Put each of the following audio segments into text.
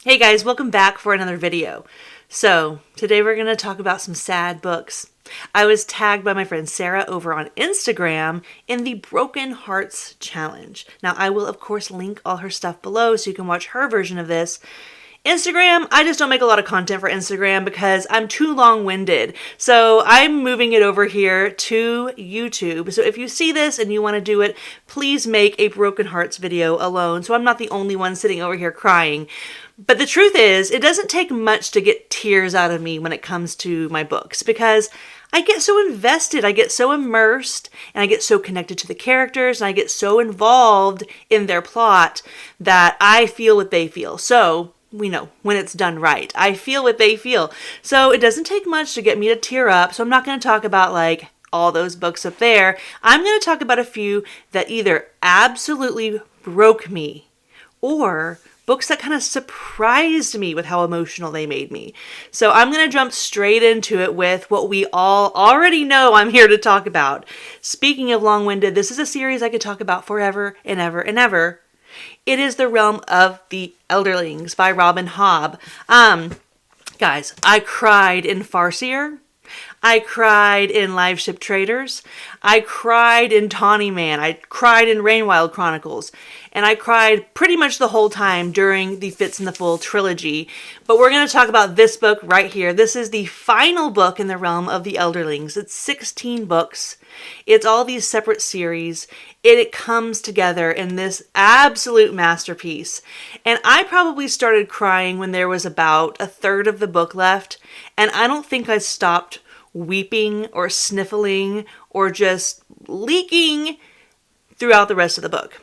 Hey guys, welcome back for another video. So, today we're going to talk about some sad books. I was tagged by my friend Sarah over on Instagram in the Broken Hearts Challenge. Now, I will of course link all her stuff below so you can watch her version of this. Instagram, I just don't make a lot of content for Instagram because I'm too long-winded. So I'm moving it over here to YouTube. So if you see this and you want to do it, please make a Broken Hearts video alone so I'm not the only one sitting over here crying. But the truth is, it doesn't take much to get tears out of me when it comes to my books because I get so invested, I get so immersed, and I get so connected to the characters, and I get so involved in their plot that I feel what they feel. So, we know when it's done right. I feel what they feel. So it doesn't take much to get me to tear up. So I'm not going to talk about like all those books up there. I'm going to talk about a few that either absolutely broke me or books that kind of surprised me with how emotional they made me. So I'm going to jump straight into it with what we all already know I'm here to talk about. Speaking of long-winded, this is a series I could talk about forever and ever and ever. It is The Realm of the Elderlings by Robin Hobb. Guys, I cried in Farseer. I cried in Live Ship Traders. I cried in Tawny Man. I cried in Rainwild Chronicles. And I cried pretty much the whole time during the Fitz and the Fool trilogy. But we're going to talk about this book right here. This is the final book in the Realm of the Elderlings. It's 16 books. It's all these separate series. It comes together in this absolute masterpiece. And I probably started crying when there was about a third of the book left. And I don't think I stopped weeping or sniffling or just leaking throughout the rest of the book.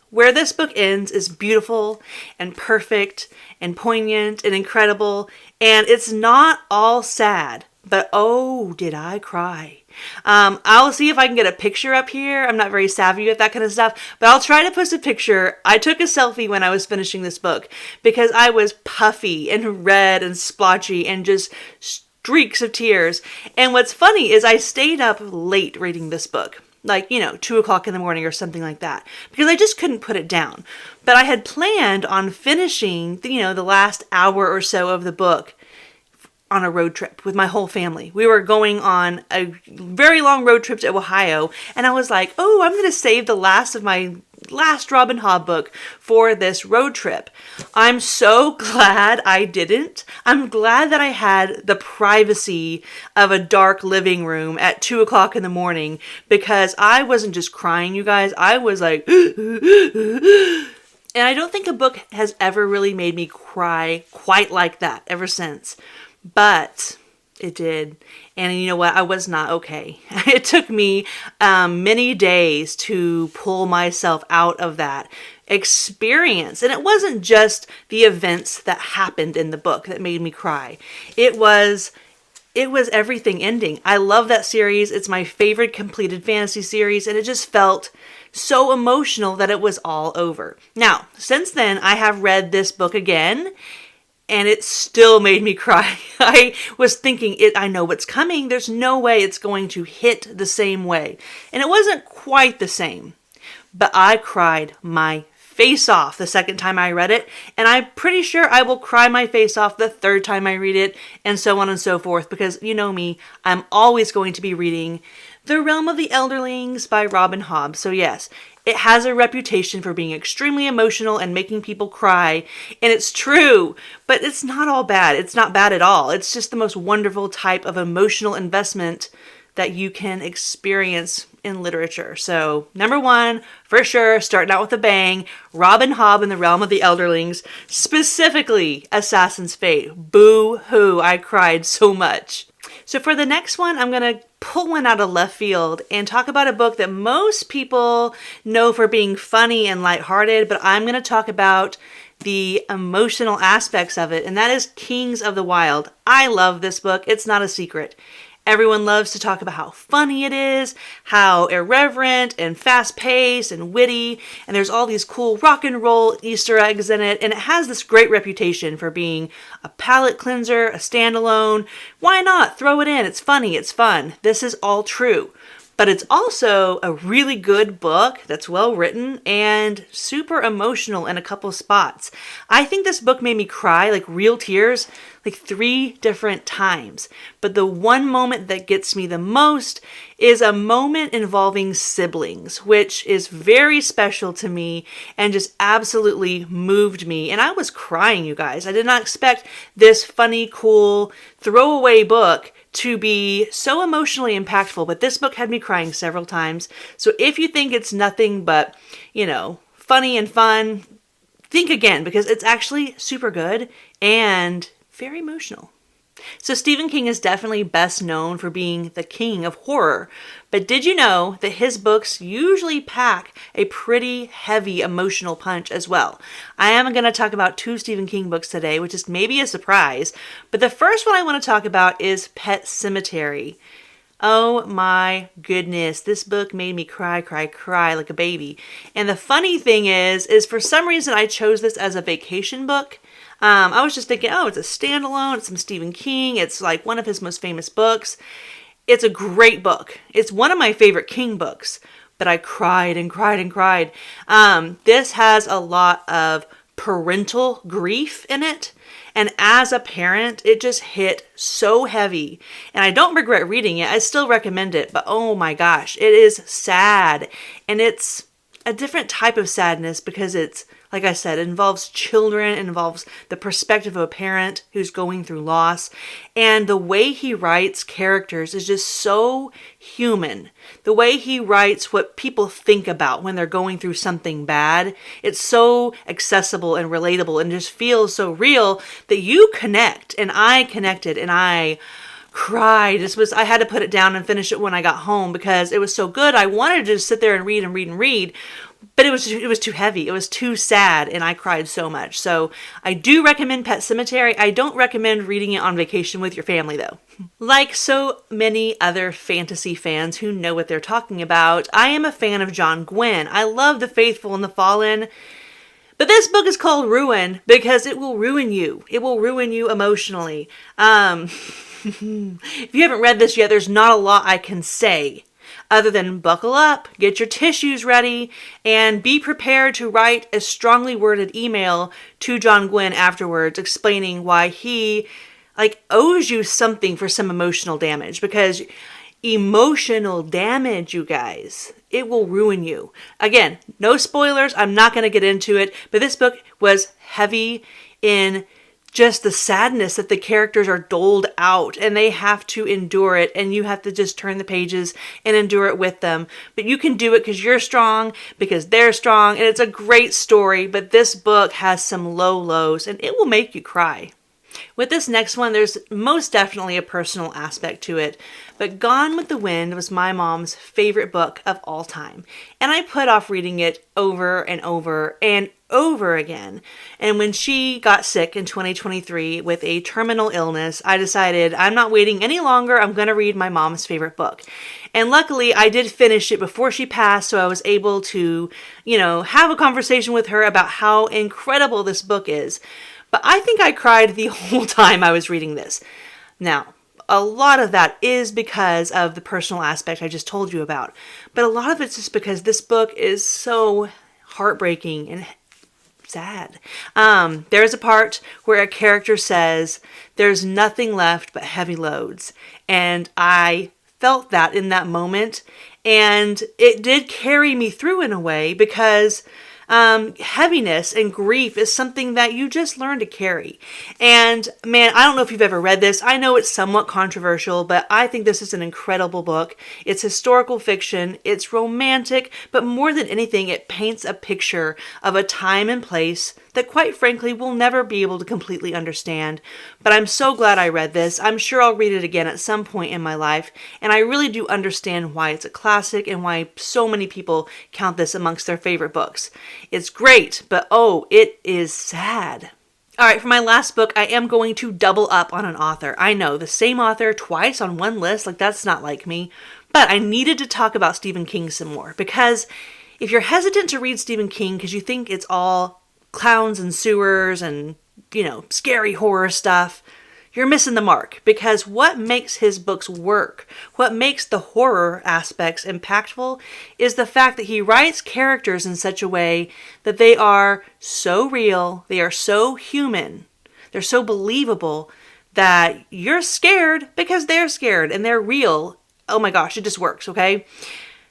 Where this book ends is beautiful and perfect and poignant and incredible, and it's not all sad, but oh, did I cry. I'll see if I can get a picture up here. I'm not very savvy with that kind of stuff, but I'll try to post a picture. I took a selfie when I was finishing this book because I was puffy and red and splotchy and just streaks of tears. And what's funny is I stayed up late reading this book. Like, 2 o'clock in the morning or something like that. Because I just couldn't put it down. But I had planned on finishing, the last hour or so of the book on a road trip with my whole family. We were going on a very long road trip to Ohio. And I was like, oh, I'm going to save the last of my last Robin Hobb book for this road trip. I'm so glad I didn't. I'm glad that I had the privacy of a dark living room at 2 o'clock in the morning because I wasn't just crying, you guys. I was like, and I don't think a book has ever really made me cry quite like that ever since. But it did. And you know what? I was not okay. It took me many days to pull myself out of that experience. And it wasn't just the events that happened in the book that made me cry. It was everything ending. I love that series. It's my favorite completed fantasy series. And it just felt so emotional that it was all over. Now, since then, I have read this book again. And it still made me cry. I was thinking, I know what's coming. There's no way it's going to hit the same way. And it wasn't quite the same. But I cried my face off the second time I read it. And I'm pretty sure I will cry my face off the third time I read it. And so on and so forth. Because you know me, I'm always going to be reading The Realm of the Elderlings by Robin Hobb. So yes, it has a reputation for being extremely emotional and making people cry, and it's true, but it's not all bad. It's not bad at all. It's just the most wonderful type of emotional investment that you can experience in literature. So, number one, for sure, starting out with a bang, Robin Hobb in The Realm of the Elderlings, specifically Assassin's Fate. Boo-hoo, I cried so much. So for the next one, I'm going to pull one out of left field and talk about a book that most people know for being funny and lighthearted, but I'm going to talk about the emotional aspects of it, and that is Kings of the Wyld. I love this book. It's not a secret. Everyone loves to talk about how funny it is, how irreverent and fast-paced and witty, and there's all these cool rock and roll Easter eggs in it, and it has this great reputation for being a palate cleanser, a standalone. Why not? Throw it in. It's funny. It's fun. This is all true. but it's also a really good book that's well written and super emotional in a couple spots. I think this book made me cry, like real tears, like 3 different times. But the one moment that gets me the most is a moment involving siblings, which is very special to me and just absolutely moved me. And I was crying, you guys. I did not expect this funny, cool, throwaway book to be so emotionally impactful, but this book had me crying several times. So if you think it's nothing but, funny and fun, think again, because it's actually super good and very emotional. So Stephen King is definitely best known for being the king of horror, but did you know that his books usually pack a pretty heavy emotional punch as well? I am going to talk about 2 Stephen King books today, which is maybe a surprise, but the first one I want to talk about is Pet Sematary. Oh my goodness, this book made me cry like a baby. And the funny thing is for some reason I chose this as a vacation book. I was just thinking, it's a standalone, it's some Stephen King, it's like one of his most famous books. It's a great book. It's one of my favorite King books, but I cried and cried and cried. This has a lot of parental grief in it. And as a parent, it just hit so heavy. And I don't regret reading it. I still recommend it. But oh my gosh, it is sad. And it's a different type of sadness because it's, like I said, it involves children, it involves the perspective of a parent who's going through loss. And the way he writes characters is just so human. The way he writes what people think about when they're going through something bad, it's so accessible and relatable and just feels so real that you connect. And I connected and I cried. I had to put it down and finish it when I got home because it was so good. I wanted to just sit there and read, but it was too heavy. It was too sad, and I cried so much. So I do recommend Pet Sematary. I don't recommend reading it on vacation with your family, though. Like so many other fantasy fans who know what they're talking about, I am a fan of John Gwynne. I love The Faithful and the Fallen. But this book is called Ruin because it will ruin you. It will ruin you emotionally. If you haven't read this yet, there's not a lot I can say other than buckle up, get your tissues ready, and be prepared to write a strongly worded email to John Gwynne afterwards explaining why he owes you something for some emotional damage, because emotional damage, you guys, it will ruin you. Again, no spoilers. I'm not going to get into it, but this book was heavy in just the sadness that the characters are doled out and they have to endure it, and you have to just turn the pages and endure it with them. But you can do it because you're strong, because they're strong, and it's a great story. But this book has some low lows and it will make you cry. With this next one, there's most definitely a personal aspect to it, but Gone with the Wind was my mom's favorite book of all time, and I put off reading it over and over and over again. And when she got sick in 2023 with a terminal illness, I decided I'm not waiting any longer. I'm going to read my mom's favorite book. And luckily, I did finish it before she passed, so I was able to, have a conversation with her about how incredible this book is. But I think I cried the whole time I was reading this. Now, a lot of that is because of the personal aspect I just told you about. But a lot of it's just because this book is so heartbreaking and sad. There's a part where a character says, "There's nothing left but heavy loads." And I felt that in that moment. And it did carry me through in a way because heaviness and grief is something that you just learn to carry. And man, I don't know if you've ever read this. I know it's somewhat controversial, but I think this is an incredible book. It's historical fiction. It's romantic, but more than anything, it paints a picture of a time and place that quite frankly we'll never be able to completely understand. But I'm so glad I read this. I'm sure I'll read it again at some point in my life, and I really do understand why it's a classic and why so many people count this amongst their favorite books. It's great, but it is sad. All right, for my last book, I am going to double up on an author. I know, the same author twice on one list, that's not like me. But I needed to talk about Stephen King some more, because if you're hesitant to read Stephen King because you think it's all clowns and sewers and, scary horror stuff, you're missing the mark, because what makes his books work, what makes the horror aspects impactful, is the fact that he writes characters in such a way that they are so real, they are so human, they're so believable that you're scared because they're scared and they're real. Oh my gosh, it just works, okay?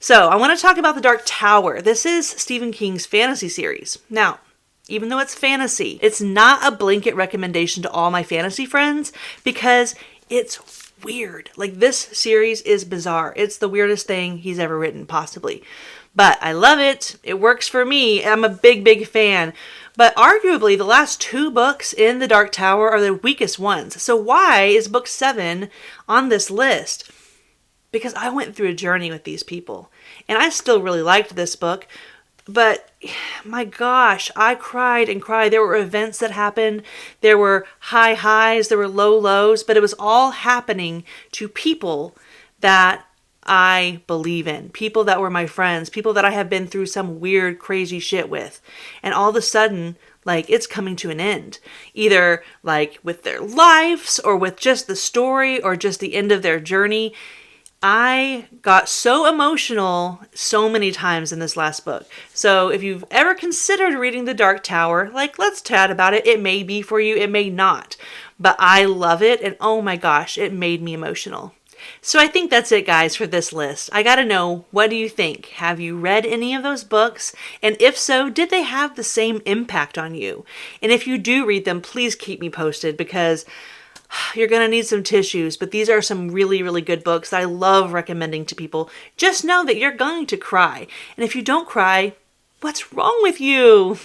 So I want to talk about The Dark Tower. This is Stephen King's fantasy series. Now, even though it's fantasy, it's not a blanket recommendation to all my fantasy friends because it's weird. Like, this series is bizarre. It's the weirdest thing he's ever written, possibly. But I love it. It works for me. I'm a big, big fan. But arguably, the last 2 books in The Dark Tower are the weakest ones. So why is book 7 on this list? Because I went through a journey with these people. And I still really liked this book. But my gosh, I cried and cried. There were events that happened. There were high highs. There were low lows. But it was all happening to people that I believe in. People that were my friends. People that I have been through some weird, crazy shit with. And all of a sudden, like, it's coming to an end. Either like with their lives or with just the story or just the end of their journey. I got so emotional so many times in this last book. So if you've ever considered reading The Dark Tower, like, let's chat about it. It may be for you, it may not. But I love it, and oh my gosh, it made me emotional. So I think that's it, guys, for this list. I gotta know, what do you think? Have you read any of those books? And if so, did they have the same impact on you? And if you do read them, please keep me posted, because you're going to need some tissues, but these are some really, really good books that I love recommending to people. Just know that you're going to cry. And if you don't cry, what's wrong with you?